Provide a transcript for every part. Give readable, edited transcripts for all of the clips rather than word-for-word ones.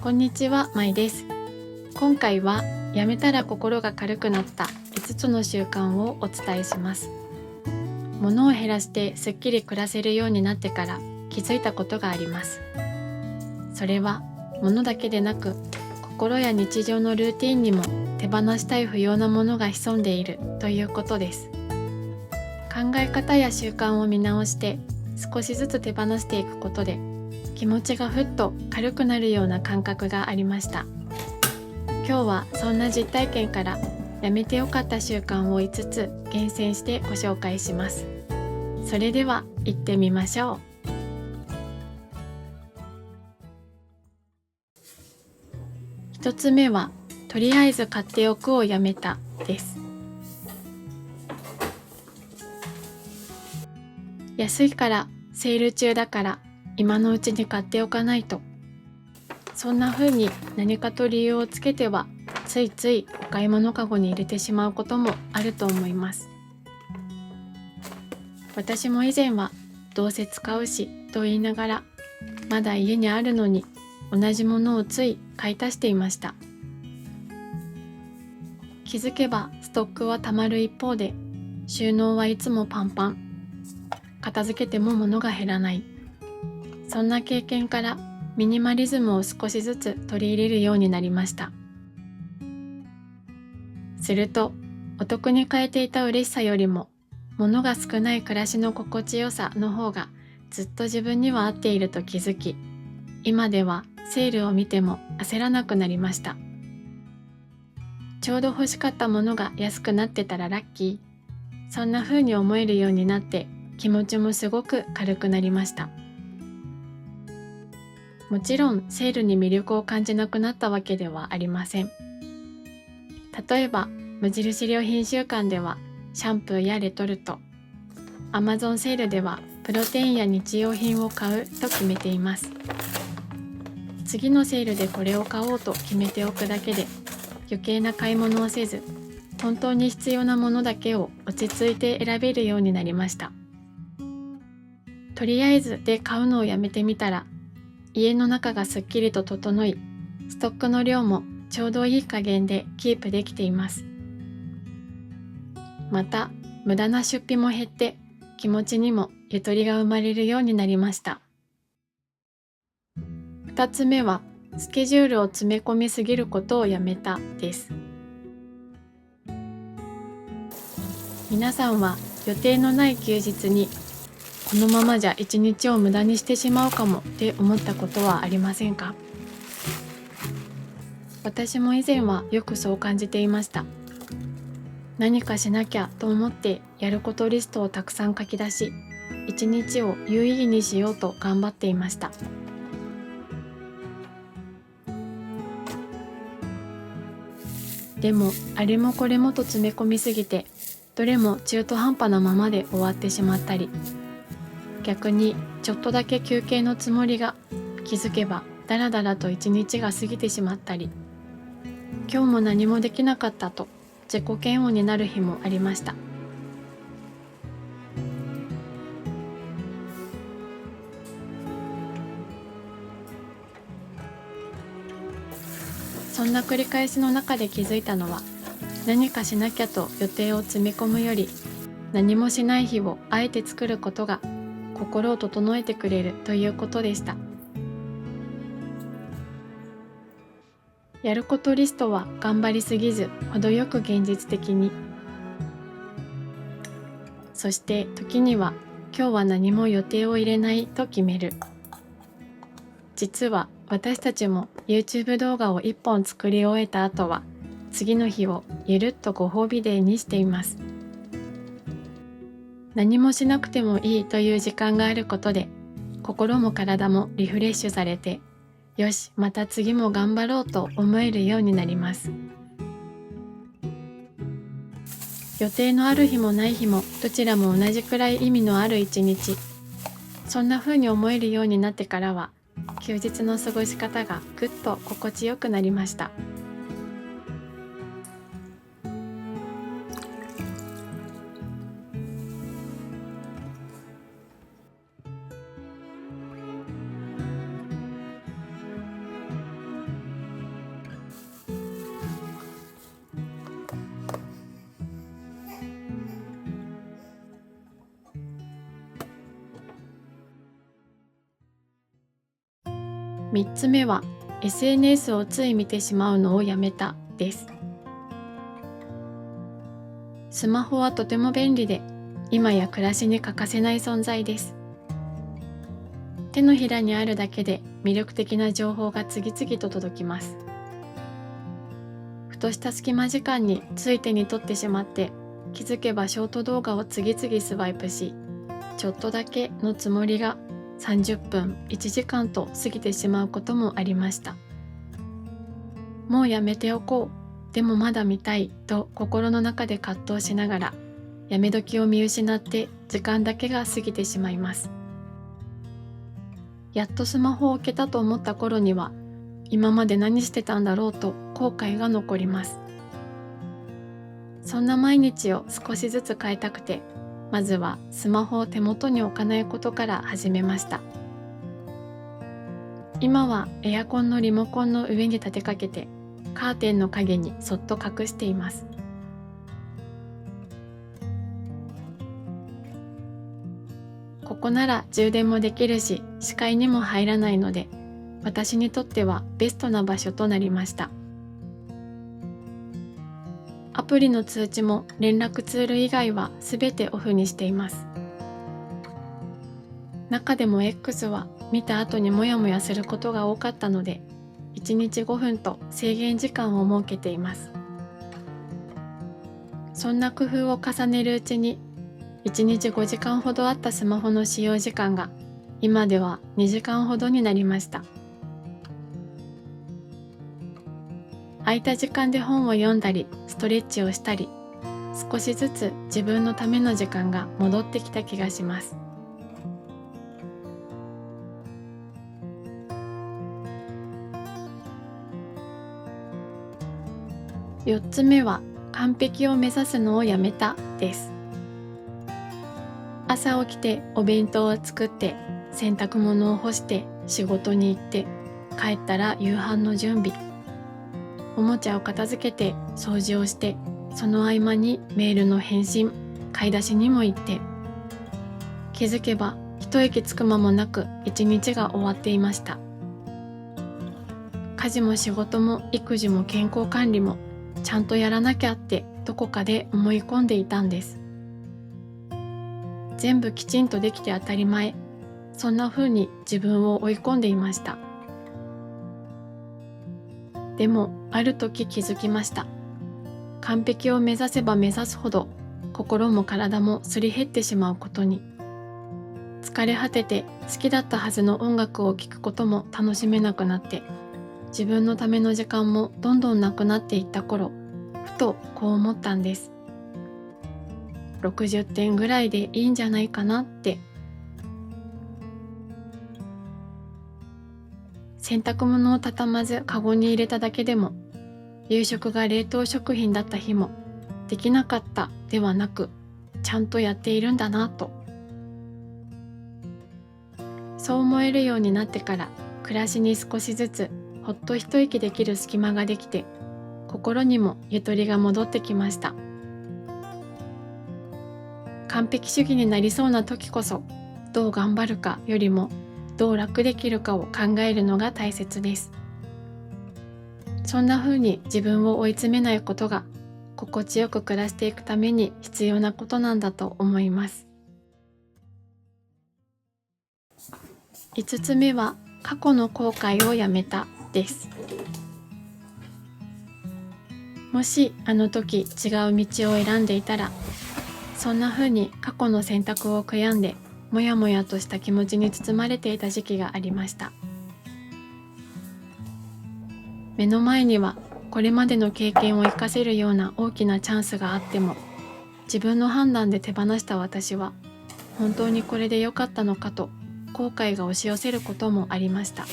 こんにちは、まいです。今回はやめたら心が軽くなった5つの習慣をお伝えします。物を減らしてすっきり暮らせるようになってから気づいたことがあります。それは物だけでなく、心や日常のルーティンにも手放したい不要なものが潜んでいるということです。考え方や習慣を見直して少しずつ手放していくことで、気持ちがふっと軽くなるような感覚がありました。今日はそんな実体験からやめてよかった習慣を5つ厳選してご紹介します。それでは行ってみましょう。1つ目は、とりあえず買っておくをやめたです。安いから、セール中だから今のうちに買っておかないと。そんな風に何かと理由をつけてはついついお買い物かごに入れてしまうこともあると思います。私も以前はどうせ使うしと言いながら、まだ家にあるのに同じものをつい買い足していました。気づけばストックはたまる一方で、収納はいつもパンパン。片付けても物が減らない。そんな経験からミニマリズムを少しずつ取り入れるようになりました。すると、お得に買えていた嬉しさよりも、物が少ない暮らしの心地よさの方がずっと自分には合っていると気づき、今ではセールを見ても焦らなくなりました。ちょうど欲しかったものが安くなってたらラッキー。そんな風に思えるようになって、気持ちもすごく軽くなりました。もちろんセールに魅力を感じなくなったわけではありません。例えば、無印良品週間ではシャンプーやレトルト、Amazon セールではプロテインや日用品を買うと決めています。次のセールでこれを買おうと決めておくだけで、余計な買い物をせず、本当に必要なものだけを落ち着いて選べるようになりました。とりあえずで買うのをやめてみたら、家の中がすっきりと整い、ストックの量もちょうどいい加減でキープできています。また、無駄な出費も減って、気持ちにもゆとりが生まれるようになりました。2つ目は、スケジュールを詰め込みすぎることをやめたです。皆さんは予定のない休日に、このままじゃ一日を無駄にしてしまうかもって思ったことはありませんか？私も以前はよくそう感じていました。何かしなきゃと思ってやることリストをたくさん書き出し、一日を有意義にしようと頑張っていました。でも、あれもこれもと詰め込みすぎて、どれも中途半端なままで終わってしまったり、逆にちょっとだけ休憩のつもりが、気づけばだらだらと一日が過ぎてしまったり、今日も何もできなかったと自己嫌悪になる日もありました。そんな繰り返しの中で気づいたのは、何かしなきゃと予定を詰め込むより、何もしない日をあえて作ることが心を整えてくれるということでした。やることリストは頑張りすぎず、程よく現実的に。そして時には、今日は何も予定を入れないと決める。実は私たちも YouTube 動画を1本作り終えた後は、次の日をゆるっとご褒美デーにしています。何もしなくてもいいという時間があることで、心も体もリフレッシュされて、よし、また次も頑張ろうと思えるようになります。予定のある日もない日もどちらも同じくらい意味のある一日。そんな風に思えるようになってからは、休日の過ごし方がぐっと心地よくなりました。3つ目は SNS をつい見てしまうのをやめたです。スマホはとても便利で、今や暮らしに欠かせない存在です。手のひらにあるだけで魅力的な情報が次々と届きます。ふとした隙間時間につい手に取ってしまって、気づけばショート動画を次々スワイプし、ちょっとだけのつもりが30分、1時間と過ぎてしまうこともありました。もうやめておこう、でもまだ見たいと心の中で葛藤しながら、やめ時を見失って時間だけが過ぎてしまいます。やっとスマホを置けたと思った頃には、今まで何してたんだろうと後悔が残ります。そんな毎日を少しずつ変えたくて、まずはスマホを手元に置かないことから始めました。今はエアコンのリモコンの上に立てかけて、カーテンの影にそっと隠しています。ここなら充電もできるし、視界にも入らないので、私にとってはベストな場所となりました。アプリの通知も連絡ツール以外はすべてオフにしています。中でも X は見た後にモヤモヤすることが多かったので、1日5分と制限時間を設けています。そんな工夫を重ねるうちに、1日5時間ほどあったスマホの使用時間が、今では2時間ほどになりました。空いた時間で本を読んだり、ストレッチをしたり、少しずつ自分のための時間が戻ってきた気がします。4つ目は、完璧を目指すのをやめたです。朝起きてお弁当を作って、洗濯物を干して仕事に行って、帰ったら夕飯の準備。おもちゃを片付けて掃除をして、その合間にメールの返信、買い出しにも行って、気づけば一息つく間もなく一日が終わっていました。家事も仕事も育児も健康管理もちゃんとやらなきゃってどこかで思い込んでいたんです。全部きちんとできて当たり前、そんな風に自分を追い込んでいました。でもある時気づきました。完璧を目指せば目指すほど心も体もすり減ってしまうことに。疲れ果てて好きだったはずの音楽を聴くことも楽しめなくなって、自分のための時間もどんどんなくなっていった頃、ふとこう思ったんです。60点ぐらいでいいんじゃないかなって。洗濯物を畳まずカゴに入れただけでも、夕食が冷凍食品だった日も、できなかったではなく、ちゃんとやっているんだなと。そう思えるようになってから、暮らしに少しずつほっと一息できる隙間ができて、心にもゆとりが戻ってきました。完璧主義になりそうな時こそ、どう頑張るかよりも、どう楽できるかを考えるのが大切です。そんな風に自分を追い詰めないことが、心地よく暮らしていくために必要なことなんだと思います。5つ目は、過去の後悔をやめたです。もしあの時違う道を選んでいたら、そんな風に過去の選択を悔やんで、もやもやとした気持ちに包まれていた時期がありました。目の前にはこれまでの経験を生かせるような大きなチャンスがあっても、自分の判断で手放した私は、本当にこれで良かったのかと後悔が押し寄せることもありました。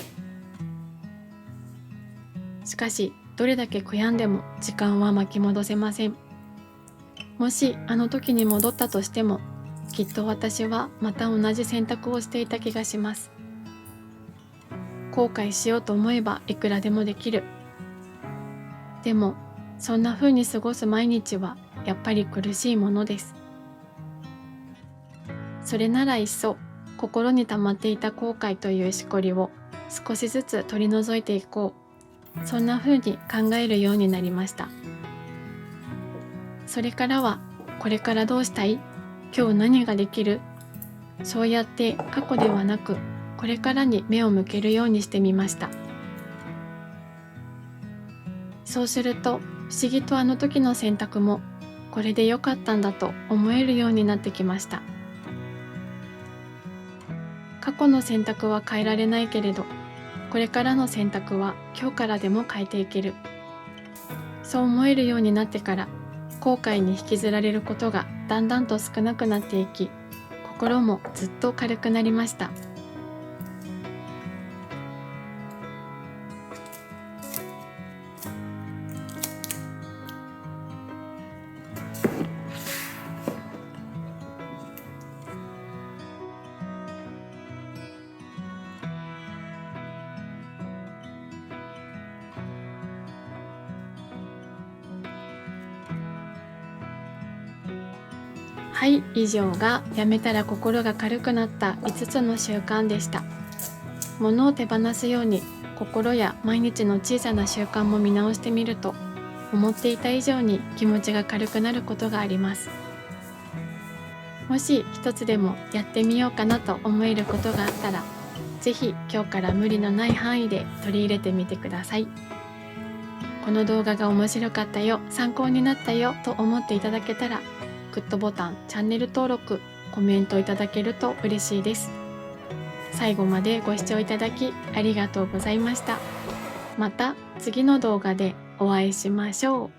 しかし、どれだけ悔やんでも時間は巻き戻せません。もしあの時に戻ったとしても、きっと私はまた同じ選択をしていた気がします。後悔しようと思えばいくらでもできる。でも、そんな風に過ごす毎日はやっぱり苦しいものです。それならいっそ、心に溜まっていた後悔というしこりを少しずつ取り除いていこう、そんな風に考えるようになりました。それからは、これからどうしたい？今日何ができる？そうやって過去ではなく、これからに目を向けるようにしてみました。そうすると、不思議とあの時の選択も、これで良かったんだと思えるようになってきました。過去の選択は変えられないけれど、これからの選択は今日からでも変えていける。そう思えるようになってから、後悔に引きずられることがだんだんと少なくなっていき、心もずっと軽くなりました。はい、以上がやめたら心が軽くなった5つの習慣でした。物を手放すように心や毎日の小さな習慣も見直してみると、思っていた以上に気持ちが軽くなることがあります。もし一つでもやってみようかなと思えることがあったら、ぜひ今日から無理のない範囲で取り入れてみてください。この動画が面白かったよ、参考になったよと思っていただけたら、グッドボタン、チャンネル登録、コメントいただけると嬉しいです。最後までご視聴いただきありがとうございました。また次の動画でお会いしましょう。